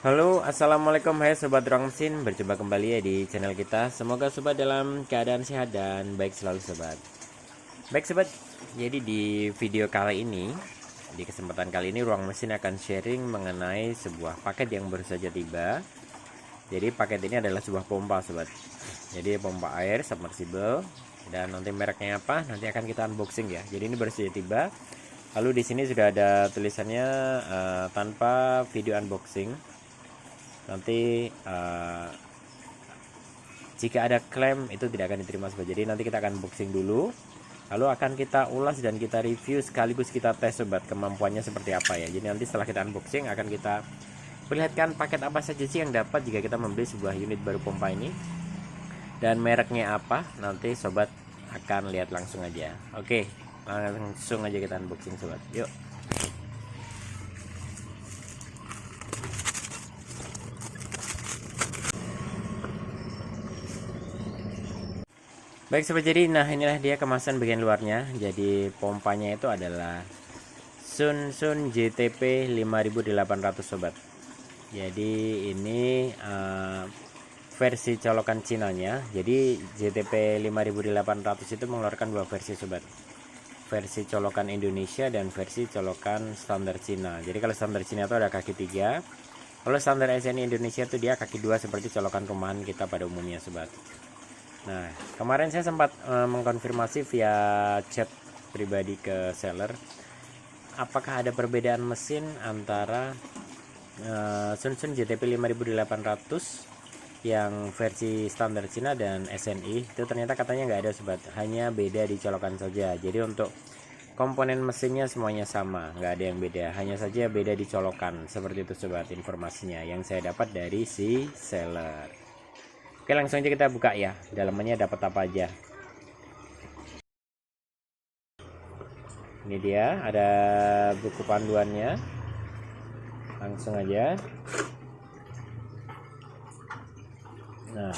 Halo, assalamualaikum, hai sobat ruang mesin, berjumpa kembali ya di channel kita. Semoga sobat dalam keadaan sehat dan baik selalu sobat. Baik sobat, jadi di video kali ini, di kesempatan kali ini ruang mesin akan sharing mengenai sebuah paket yang baru saja tiba. Jadi paket ini adalah sebuah pompa sobat. Jadi pompa air submersible, dan nanti mereknya apa nanti akan kita unboxing ya. Jadi ini baru saja tiba. Lalu di sini sudah ada tulisannya tanpa video unboxing. Nanti jika ada klaim itu tidak akan diterima sobat. Jadi nanti kita akan unboxing dulu, lalu akan kita ulas dan kita review sekaligus kita tes sobat kemampuannya seperti apa ya. Jadi nanti setelah kita unboxing akan kita perlihatkan paket apa saja sih yang dapat jika kita membeli sebuah unit baru pompa ini, dan mereknya apa nanti sobat akan lihat langsung aja. Oke, langsung aja kita unboxing sobat, yuk. Baik sobat, jadi nah inilah dia kemasan bagian luarnya. Jadi pompanya itu adalah Sunsun JTP 5800 sobat. Jadi ini versi colokan Cinanya. Jadi JTP 5800 itu mengeluarkan dua versi sobat, versi colokan Indonesia dan versi colokan standar Cina. Jadi kalau standar Cina itu ada kaki 3, kalau standar SNI Indonesia itu dia kaki 2 seperti colokan rumahan kita pada umumnya sobat. Nah, kemarin saya sempat mengkonfirmasi via chat pribadi ke seller, apakah ada perbedaan mesin antara Sunsun JTP 5800 yang versi standar Cina dan SNI. Itu ternyata katanya nggak ada sobat, hanya beda di colokan saja. Jadi untuk komponen mesinnya semuanya sama, nggak ada yang beda, hanya saja beda di colokan. Seperti itu sobat informasinya yang saya dapat dari si seller. Oke, langsung aja kita buka ya, dalamnya dapat apa aja. Ini dia, ada buku panduannya. Langsung aja. Nah,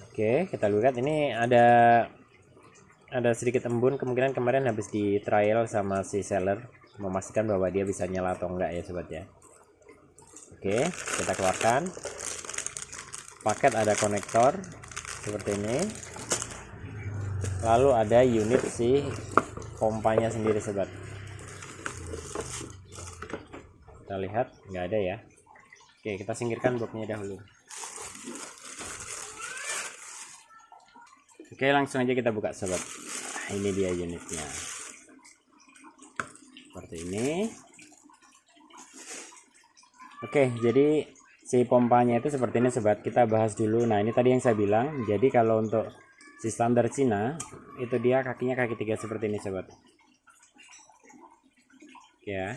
oke, kita lihat ini ada sedikit embun, kemungkinan kemarin habis di trial sama si seller, memastikan bahwa dia bisa nyala atau enggak ya sobat ya. Oke, kita keluarkan paket. Ada konektor seperti ini, lalu ada unit si pompanya sendiri sobat. Kita lihat nggak ada ya. Oke, kita singkirkan boxnya dahulu. Oke, langsung aja kita buka sobat. Ini dia unitnya seperti ini. Oke, jadi si pompanya itu seperti ini sobat. Kita bahas dulu. Nah, ini tadi yang saya bilang. Jadi kalau untuk si standar Cina itu dia kakinya kaki 3 seperti ini sobat. Oke ya.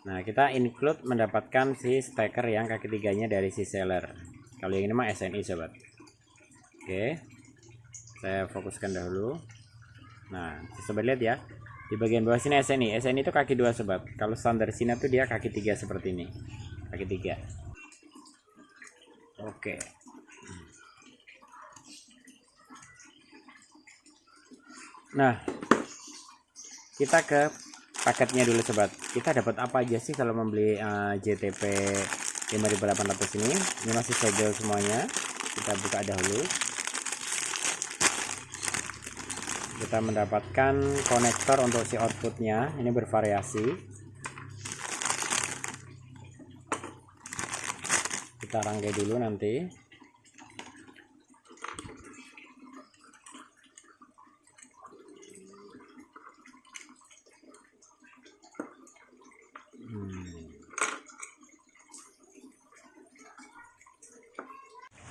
Nah, kita include mendapatkan si steker yang kaki 3-nya dari si seller. Kalau yang ini mah SNI sobat. Oke, saya fokuskan dahulu. Nah, sobat lihat ya, di bagian bawah sini SNI. SNI itu kaki 2 sobat. Kalau standar Cina tuh dia kaki 3 seperti ini. Kaki 3. Oke. Nah, kita ke paketnya dulu sobat. Kita dapat apa aja sih kalau membeli JTP 5800 ini? Ini masih segel semuanya. Kita buka dahulu. Kita mendapatkan konektor untuk si outputnya, ini bervariasi. Kita rangkai dulu nanti.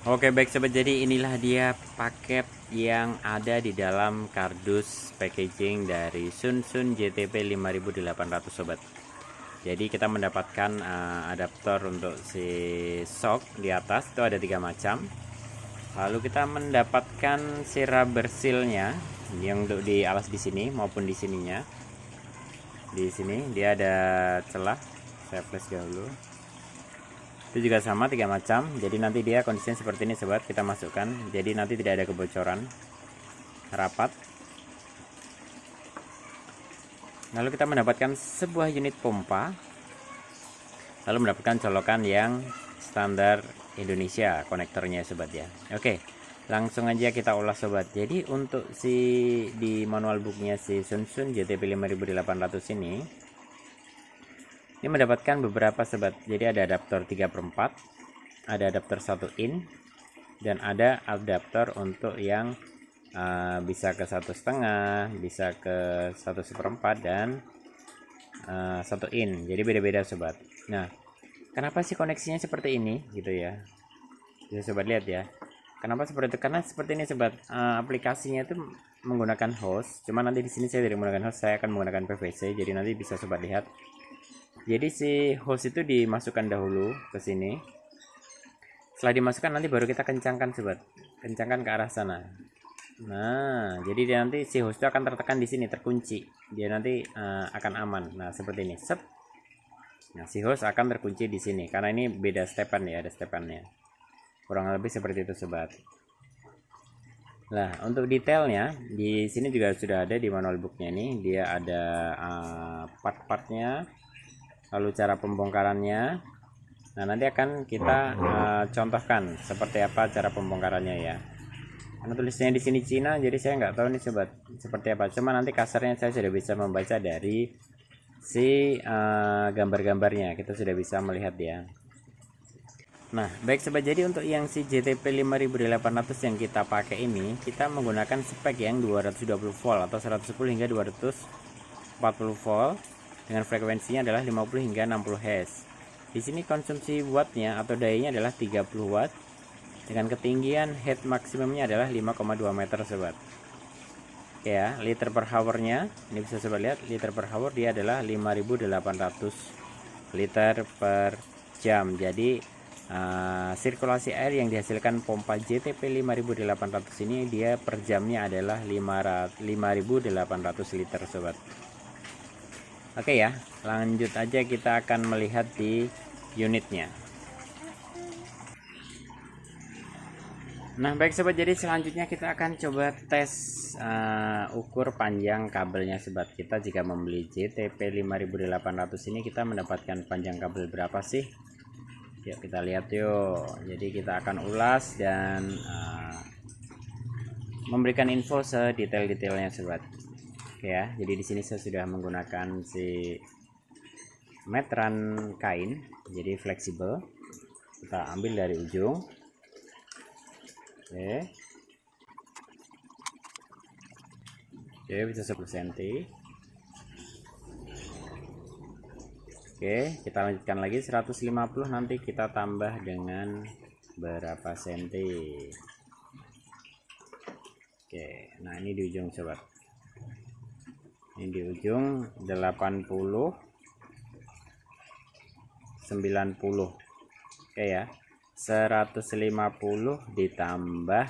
Oke baik sobat, jadi inilah dia paket yang ada di dalam kardus packaging dari Sunsun JTP 5800 sobat. Jadi kita mendapatkan adaptor untuk si shock di atas, itu ada 3 macam. Lalu kita mendapatkan si rubber sealnya yang untuk di alas di sini maupun di sininya. Di sini dia ada celah, saya flash dahulu. Itu juga sama 3 macam. Jadi nanti dia kondisinya seperti ini sobat, kita masukkan. Jadi nanti tidak ada kebocoran, rapat. Lalu kita mendapatkan sebuah unit pompa lalu mendapatkan colokan yang standar Indonesia konektornya sobat ya. Oke, langsung aja kita ulas sobat. Jadi untuk di manual booknya si Sunsun JTP 5800 ini mendapatkan beberapa sobat. Jadi ada adaptor 3/4, ada adaptor 1 in, dan ada adaptor untuk yang bisa ke 1,5, bisa ke 1/4 dan 1 in. Jadi beda-beda sobat. Nah, kenapa sih koneksinya seperti ini gitu ya? Bisa sobat lihat ya. Kenapa seperti itu? Karena seperti ini sobat. Aplikasinya itu menggunakan host. Cuma nanti di sini saya tidak menggunakan host, saya akan menggunakan PVC. Jadi nanti bisa sobat lihat. Jadi si host itu dimasukkan dahulu ke sini. Setelah dimasukkan nanti baru kita kencangkan sobat. Kencangkan ke arah sana. Nah, jadi dia nanti si host itu akan tertekan di sini, terkunci. Dia nanti akan aman. Nah, seperti ini. Set. Nah, si host akan terkunci di sini karena ini beda stepan ya, ada stepannya. Kurang lebih seperti itu sobat. Nah, untuk detailnya di sini juga sudah ada di manual booknya ini. Dia ada part-partnya, lalu cara pembongkarannya. Nah, nanti akan kita contohkan seperti apa cara pembongkarannya ya. Karena tulisnya di sini Cina, jadi saya nggak tahu nih sobat seperti apa. Cuma nanti kasarnya saya sudah bisa membaca dari si gambar-gambarnya. Kita sudah bisa melihat ya. Nah, baik sobat, jadi untuk yang si JTP 5800 yang kita pakai ini, kita menggunakan spek yang 220 volt atau 110 hingga 240 volt dengan frekuensinya adalah 50 hingga 60 Hz. Di sini konsumsi wattnya atau dayanya adalah 30 watt dengan ketinggian head maksimumnya adalah 5,2 meter sobat. Oke ya, liter per hournya ini bisa sobat lihat, liter per hour dia adalah 5800 liter per jam. Jadi sirkulasi air yang dihasilkan pompa JTP 5800 ini dia per jamnya adalah 5800 liter sobat. Oke ya, lanjut aja, kita akan melihat di unitnya. Nah baik sobat, jadi selanjutnya kita akan coba tes ukur panjang kabelnya sobat. Kita jika membeli JTP 5800 ini kita mendapatkan panjang kabel berapa sih? Yuk kita lihat yuk. Jadi kita akan ulas dan memberikan info sedetail-detailnya sobat. Oke ya, jadi di sini saya sudah menggunakan si meteran kain, jadi fleksibel. Kita ambil dari ujung. Oke. Oke, bisa 10 cm. Oke, kita lanjutkan lagi 150, nanti kita tambah dengan berapa senti. Oke, nah ini di ujung sobat. Ini di ujung 80 90. Oke ya. 150 ditambah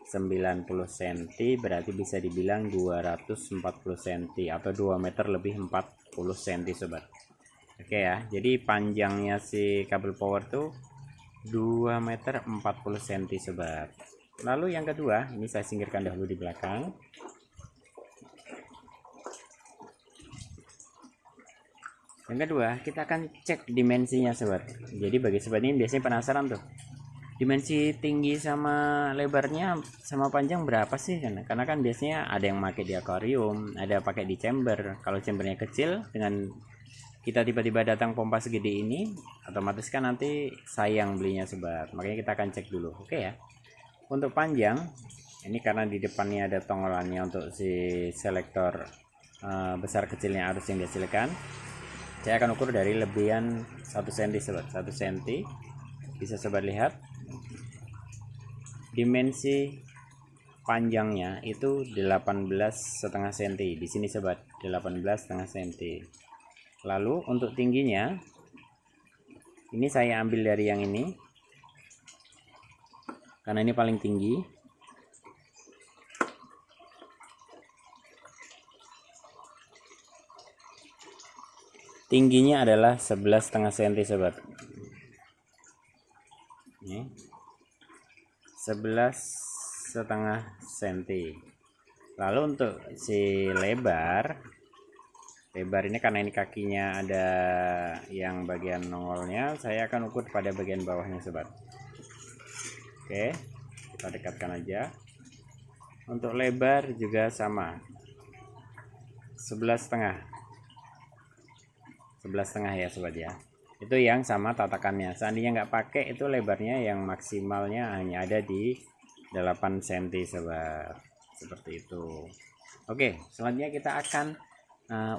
90 cm berarti bisa dibilang 240 cm atau 2 meter lebih 40 cm sobat. Oke ya, jadi panjangnya si kabel power tuh 2 meter 40 cm sobat. Lalu yang kedua, ini saya singkirkan dahulu di belakang. Yang kedua, kita akan cek dimensinya sobat. Jadi bagi sobat ini biasanya penasaran tuh, dimensi tinggi sama lebarnya sama panjang berapa sih? Karena kan biasanya ada yang pakai di akuarium, ada pakai di chamber. Kalau chambernya kecil, dengan kita tiba-tiba datang pompa segede ini, otomatis kan nanti sayang belinya sobat. Makanya kita akan cek dulu. Oke ya. Untuk panjang, ini karena di depannya ada tongolannya untuk si selektor besar kecilnya arus yang dihasilkan. Saya akan ukur dari lebihan 1 cm sobat. 1 cm. Bisa sobat lihat. Dimensi panjangnya itu 18,5 cm. Di sini sobat, 18,5 cm. Lalu untuk tingginya, ini saya ambil dari yang ini karena ini paling tinggi. Tingginya adalah 11,5 cm sobat. Ini 11,5 cm. Lalu untuk si lebar Lebar ini karena ini kakinya ada yang bagian nongolnya, saya akan ukur pada bagian bawahnya sobat. Oke, kita dekatkan aja. Untuk lebar juga sama, 11,5 ya sobat ya. Itu yang sama tatakannya. Seandainya nggak pakai, itu lebarnya yang maksimalnya hanya ada di 8 cm sobat, seperti itu. Oke, selanjutnya kita akan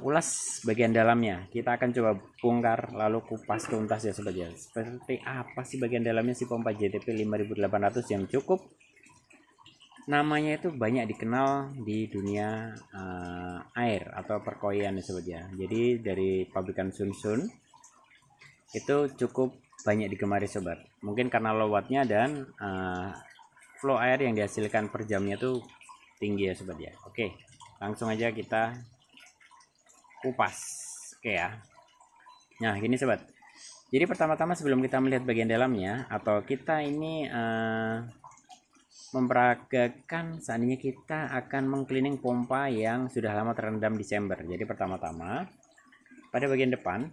ulas bagian dalamnya. Kita akan coba bongkar lalu kupas tuntas ya sobat ya. Seperti apa sih bagian dalamnya si pompa JTP 5800 yang cukup namanya itu banyak dikenal di dunia air atau perkoian ya sobat ya. Jadi dari pabrikan Sunsun itu cukup banyak digemari sobat. Mungkin karena low wattnya dan flow air yang dihasilkan per jamnya itu tinggi ya sobat ya. Oke, langsung aja kita kupas. Oke ya. Nah gini sobat, jadi pertama-tama sebelum kita melihat bagian dalamnya, atau kita ini memperagakan seandainya kita akan mengcleaning pompa yang sudah lama terendam di chamber. Jadi pertama-tama pada bagian depan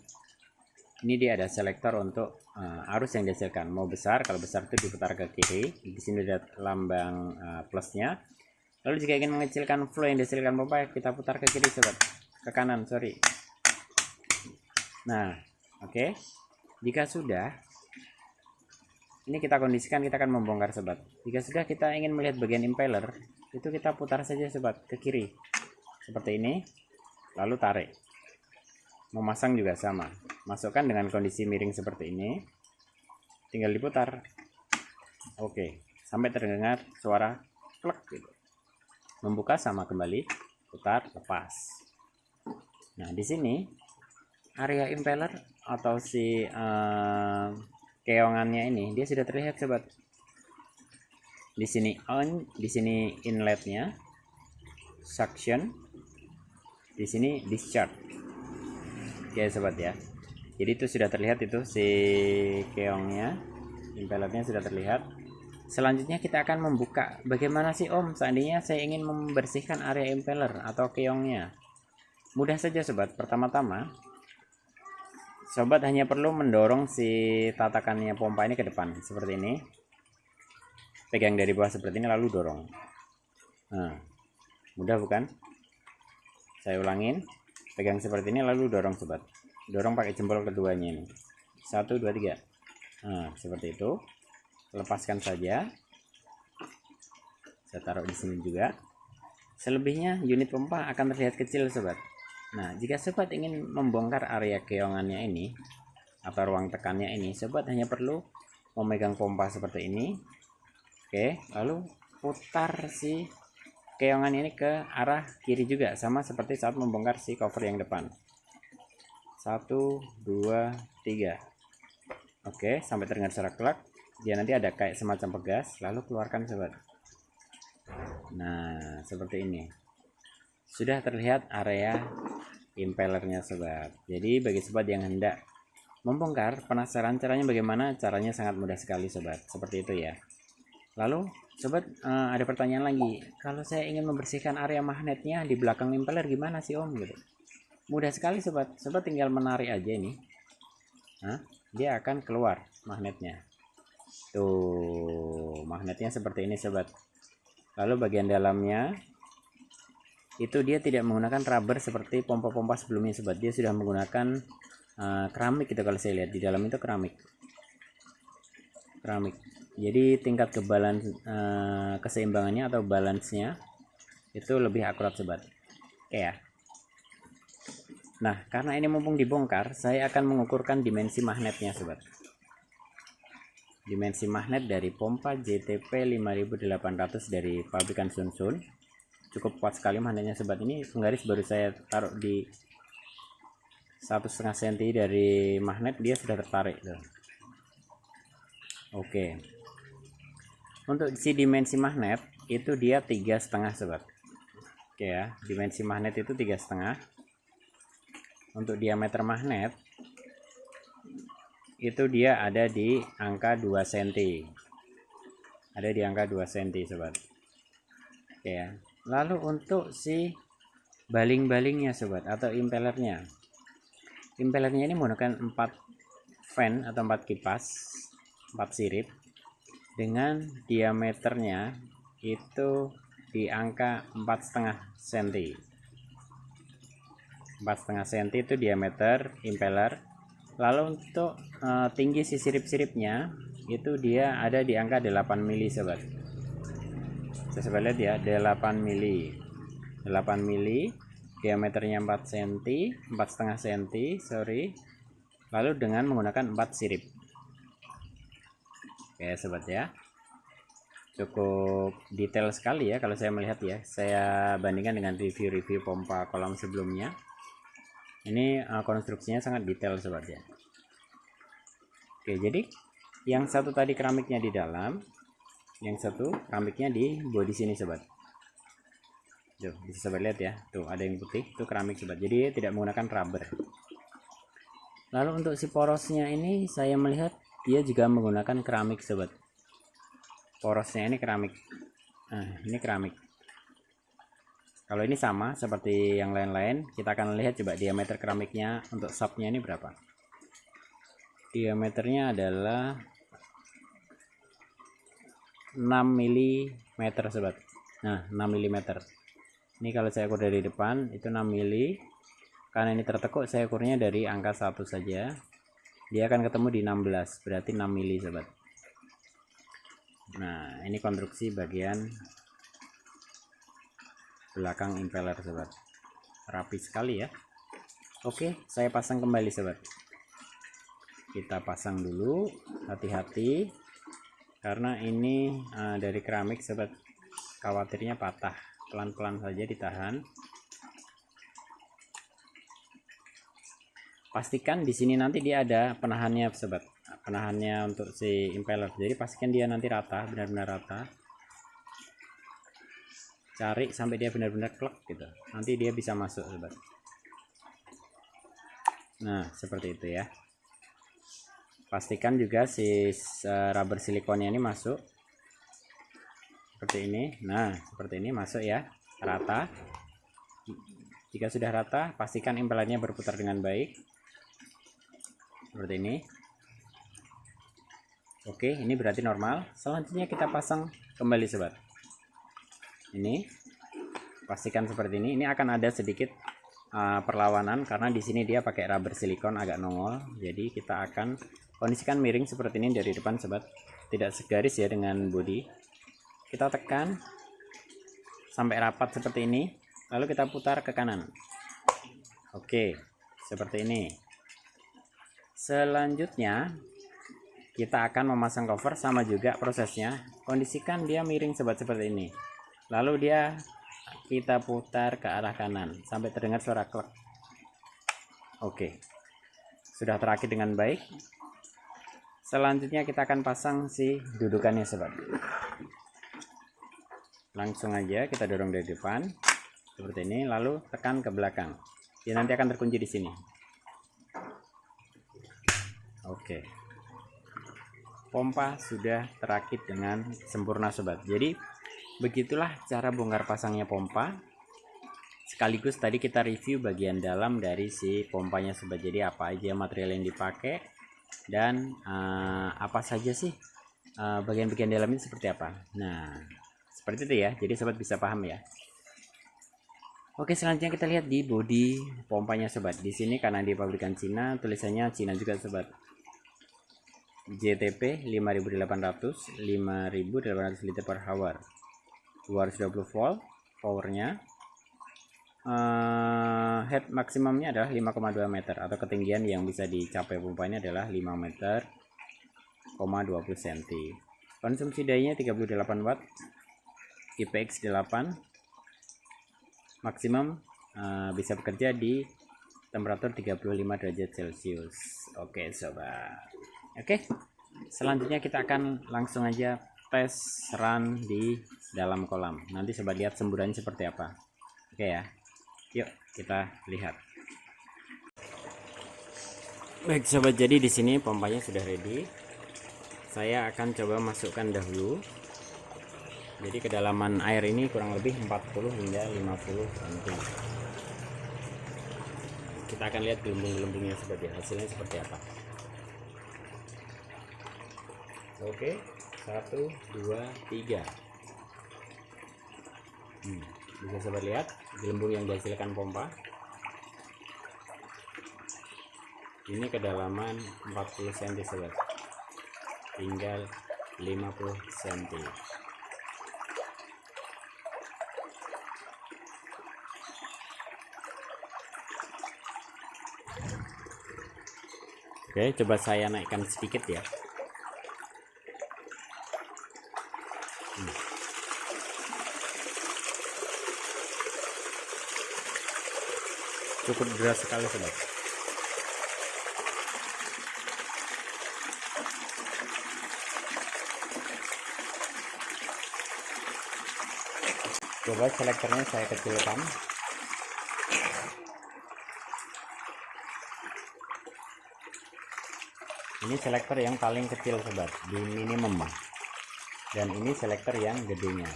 ini dia ada selektor untuk arus yang dihasilkan. Mau besar, kalau besar itu diputar ke kiri. Di sini ada lambang plusnya. Lalu jika ingin mengecilkan flow yang dihasilkan pompa, kita putar ke kiri sobat, ke kanan sorry. Nah oke, jika sudah, ini kita kondisikan, kita akan membongkar sobat. Jika sudah kita ingin melihat bagian impeller, itu kita putar saja sobat ke kiri seperti ini, lalu tarik. Memasang juga sama, masukkan dengan kondisi miring seperti ini, tinggal diputar. Oke, sampai terdengar suara klek gitu. Membuka sama kembali, putar, lepas. Nah di sini area impeller atau si keongannya ini dia sudah terlihat sobat. Di sini on, di sini inletnya, suction, di sini discharge. Oke sobat ya. Jadi itu sudah terlihat itu si keongnya, impellernya sudah terlihat. Selanjutnya kita akan membuka. Bagaimana sih Om seandainya saya ingin membersihkan area impeller atau keongnya? Mudah saja sobat. Pertama-tama sobat hanya perlu mendorong si tatakannya pompa ini ke depan seperti ini. Pegang dari bawah seperti ini lalu dorong. Nah, mudah bukan? Saya ulangin. Pegang seperti ini lalu dorong sobat. Dorong pakai jempol keduanya ini. 1 2 3. Nah, seperti itu. Lepaskan saja. Saya taruh di sini juga. Selebihnya unit pompa akan terlihat kecil sobat. Nah jika sobat ingin membongkar area keongannya ini atau ruang tekannya ini, sobat hanya perlu memegang pompa seperti ini. Oke, lalu putar si keongan ini ke arah kiri juga, sama seperti saat membongkar si cover yang depan. 1 2 3. Oke, sampai terdengar suara klak. Dia nanti ada kayak semacam pegas, lalu keluarkan sobat. Nah seperti ini, sudah terlihat area impellernya sobat. Jadi bagi sobat yang hendak membongkar, penasaran caranya bagaimana? Caranya sangat mudah sekali sobat, seperti itu ya. Lalu sobat ada pertanyaan lagi, kalau saya ingin membersihkan area magnetnya di belakang impeller gimana sih Om gitu? Mudah sekali sobat. Sobat tinggal menarik aja ini. Nah, dia akan keluar magnetnya. Tuh, magnetnya seperti ini sobat. Lalu bagian dalamnya itu dia tidak menggunakan rubber seperti pompa-pompa sebelumnya sobat. Dia sudah menggunakan keramik gitu, kalau saya lihat di dalam itu keramik. Jadi tingkat keseimbangannya atau balance-nya itu lebih akurat sobat. Oke ya. Nah, karena ini mumpung dibongkar, saya akan mengukurkan dimensi magnetnya sobat. Dimensi magnet dari pompa JTP 5800 dari pabrikan Sunsun. Cukup kuat sekali magnetnya sobat. Ini penggaris baru saya taruh di 1,5 cm dari magnet, dia sudah tertarik tuh. Oke. Untuk si dimensi magnet itu dia 3,5 sobat. Oke ya, dimensi magnet itu 3,5. Untuk diameter magnet itu dia ada di angka 2 cm. Ada di angka 2 cm sobat. Oke ya. Lalu untuk si baling-balingnya sobat, atau impellernya. Impellernya ini menggunakan 4 fan atau 4 kipas, 4 sirip, dengan diameternya itu di angka 4,5 cm. 4,5 cm itu diameter impeller. Lalu untuk tinggi si sirip-siripnya itu dia ada di angka 8 mili sobat. Saya lihat ya, 8 mili. 8 mili, diameternya 4 cm, 4,5 cm, sorry. Lalu dengan menggunakan 4 sirip. Oke sobat ya. Cukup detail sekali ya kalau saya melihat ya. Saya bandingkan dengan review-review pompa kolam sebelumnya. Ini konstruksinya sangat detail sobat ya. Oke, jadi yang satu tadi keramiknya di dalam, yang satu keramiknya di bodi sini sobat. Tuh, bisa sobat lihat ya. Tuh, ada yang putih, itu keramik sobat. Jadi tidak menggunakan rubber. Lalu untuk si porosnya ini saya melihat dia juga menggunakan keramik sobat. Porosnya ini keramik. Nah, ini keramik. Kalau ini sama seperti yang lain-lain, kita akan lihat coba diameter keramiknya untuk subnya ini berapa. Diameternya adalah 6 mm sobat. Nah, 6 mm. Ini kalau saya ukur dari depan itu 6 mm. Karena ini tertekuk, saya ukurnya dari angka 1 saja. Dia akan ketemu di 16, berarti 6 mm sobat. Nah, ini konstruksi bagian belakang impeller sobat, rapi sekali ya. Oke, saya pasang kembali sobat. Kita pasang dulu, hati-hati karena ini dari keramik sobat, khawatirnya patah. Pelan-pelan saja ditahan. Pastikan di sini nanti dia ada penahannya sobat, penahannya untuk si impeller. Jadi pastikan dia nanti rata, benar-benar rata. Cari sampai dia benar-benar klek gitu, nanti dia bisa masuk sobat. Nah seperti itu ya. Pastikan juga si rubber silikonnya ini masuk seperti ini. Nah seperti ini masuk ya, rata. Jika sudah rata, pastikan impellernya berputar dengan baik seperti ini. Oke, ini berarti normal. Selanjutnya kita pasang kembali sobat. Ini pastikan seperti ini. Ini akan ada sedikit perlawanan karena di sini dia pakai rubber silikon agak nongol. Jadi kita akan kondisikan miring seperti ini dari depan sobat, tidak segaris ya dengan bodi. Kita tekan sampai rapat seperti ini, lalu kita putar ke kanan. Oke, seperti ini. Selanjutnya kita akan memasang cover, sama juga prosesnya. Kondisikan dia miring sobat seperti ini. Lalu dia kita putar ke arah kanan sampai terdengar suara klek. Oke, sudah terakit dengan baik. Selanjutnya kita akan pasang si dudukannya sobat. Langsung aja kita dorong dari depan seperti ini, lalu tekan ke belakang. Dia nanti akan terkunci di sini. Oke, pompa sudah terakit dengan sempurna sobat. Jadi begitulah cara bongkar pasangnya pompa. Sekaligus tadi kita review bagian dalam dari si pompanya sobat. Jadi apa aja material yang dipakai dan apa saja sih bagian-bagian dalam ini seperti apa. Nah seperti itu ya, jadi sobat bisa paham ya. Oke, selanjutnya kita lihat di bodi pompanya sobat. Di sini karena di pabrikan Cina, tulisannya Cina juga sobat. JTP 5800 liter per hour, 220 volt powernya. Head maksimumnya adalah 5,2 meter atau ketinggian yang bisa dicapai pompa ini adalah 5 meter, 20 cm. Konsumsi dayanya 38 watt, IPX 8, maksimum bisa bekerja di temperatur 35 derajat Celcius. Oke sobat. Oke, selanjutnya kita akan langsung aja tes run di dalam kolam. Nanti sobat lihat semburannya seperti apa. Oke ya, yuk kita lihat. Baik sobat, jadi di sini pompanya sudah ready. Saya akan coba masukkan dahulu. Jadi kedalaman air ini kurang lebih 40 hingga 50 cm. kita akan lihat gelembung-gelembungnya seperti hasilnya seperti apa. Oke, 1 2 3. Bisa sobat lihat gelembung yang dihasilkan pompa. Ini kedalaman 40 cm sobat, tinggal 50 cm. Oke, coba saya naikkan sedikit ya. Cukup deras sekali sobat. Coba selektornya saya kecilkan. Ini selektor yang paling kecil sobat, di minimum. Dan ini selektor yang gedenya.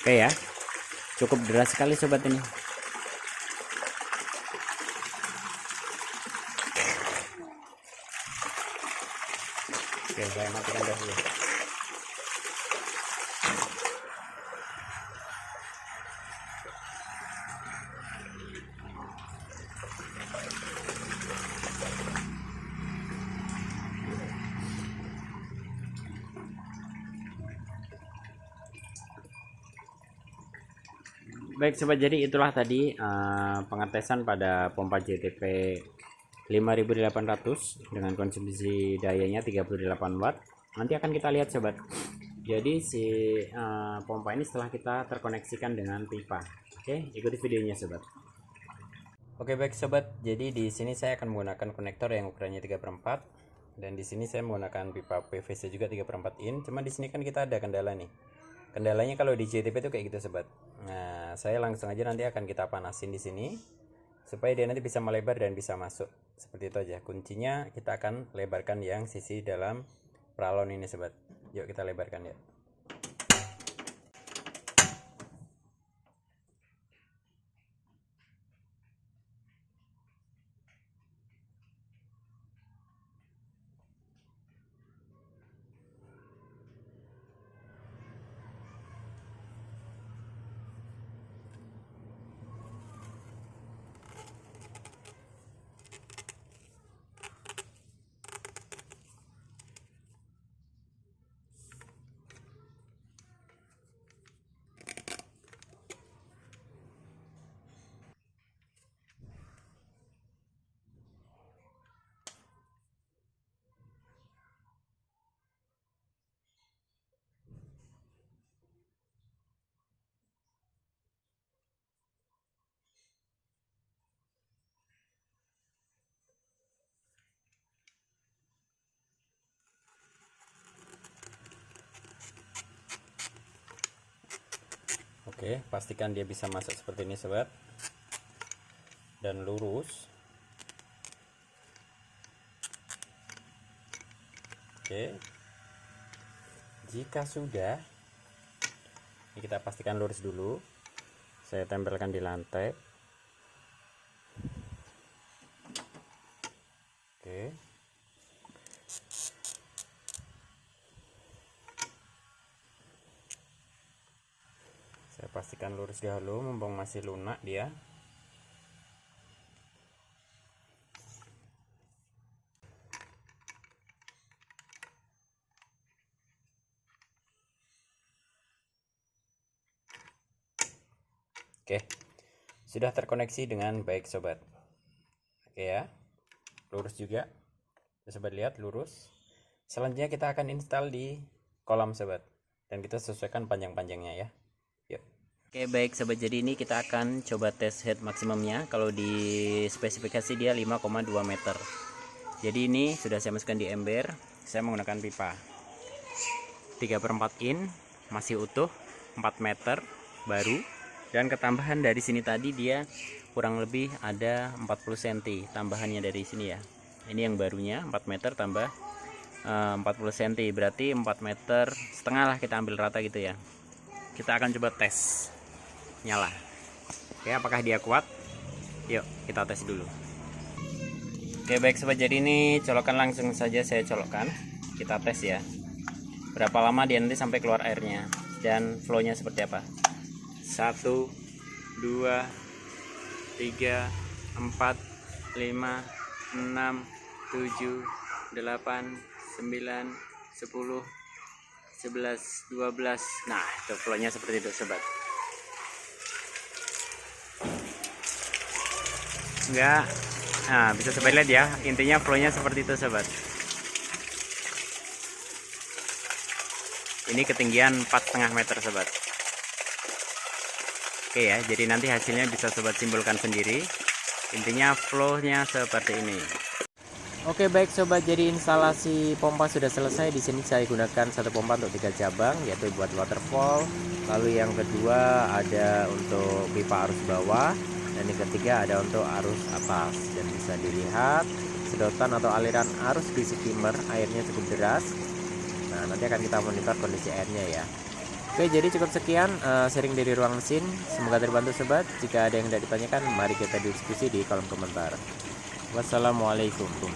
Oke ya, cukup deras sekali sobat ini. Oke, saya matikan dahulu. Baik sobat, jadi itulah tadi pengetesan pada pompa JTP 5800 dengan konsumsi dayanya 38 watt. Nanti akan kita lihat sobat. Jadi si pompa ini setelah kita terkoneksikan dengan pipa. Oke, ikuti videonya sobat. Oke baik sobat, jadi di sini saya akan menggunakan konektor yang ukurannya 3/4 dan di sini saya menggunakan pipa PVC juga 3/4 in. Cuma di sini kan kita ada kendala nih. Kendalanya kalau di JTP itu kayak gitu sobat. Nah, saya langsung aja nanti akan kita panasin di sini supaya dia nanti bisa melebar dan bisa masuk. Seperti itu aja. Kuncinya kita akan lebarkan yang sisi dalam pralon ini sobat. Yuk kita lebarkan ya. Oke, pastikan dia bisa masuk seperti ini sobat dan lurus. Oke, jika sudah, ini kita pastikan lurus dulu. Saya tempelkan di lantai. Oke, saya pastikan lurus dahulu mumpung masih lunak dia. Oke, sudah terkoneksi dengan baik sobat. Oke ya, lurus juga. Sobat lihat lurus. Selanjutnya kita akan install di kolam sobat, dan kita sesuaikan panjang-panjangnya ya. Yuk. Oke baik sobat, jadi ini kita akan coba tes head maksimumnya. Kalau di spesifikasi dia 5,2 meter. Jadi ini sudah saya masukkan di ember. Saya menggunakan pipa 3/4 in, masih utuh, 4 meter baru. Dan ketambahan dari sini tadi dia kurang lebih ada 40 cm tambahannya dari sini ya. Ini yang barunya 4 meter tambah 40 cm, berarti 4,5 meter lah kita ambil rata gitu ya. Kita akan coba tes nyala. Oke, apakah dia kuat? Yuk kita tes dulu. Oke baik sobat, jadi ini colokan langsung saja saya colokkan. Kita tes ya, berapa lama dia nanti sampai keluar airnya dan flownya seperti apa. 1, 2, 3, 4, 5, 6, 7, 8, 9, 10, 11, 12. Nah itu flownya seperti itu sobat. Enggak, nah bisa sobat lihat ya, intinya flownya seperti itu sobat. Ini ketinggian 4,5 meter sobat. Oke ya, jadi nanti hasilnya bisa sobat simpulkan sendiri. Intinya flownya seperti ini. Oke baik sobat, jadi instalasi pompa sudah selesai. Di sini saya gunakan satu pompa untuk 3 cabang, yaitu buat waterfall. Lalu yang kedua ada untuk pipa arus bawah, dan yang ketiga ada untuk arus atas. Dan bisa dilihat sedotan atau aliran arus di skimmer airnya cukup deras. Nah nanti akan kita monitor kondisi airnya ya. Oke, jadi cukup sekian sharing dari ruang mesin. Semoga terbantu sobat. Jika ada yang tidak ditanyakan, mari kita diskusi di kolom komentar. Wassalamualaikum.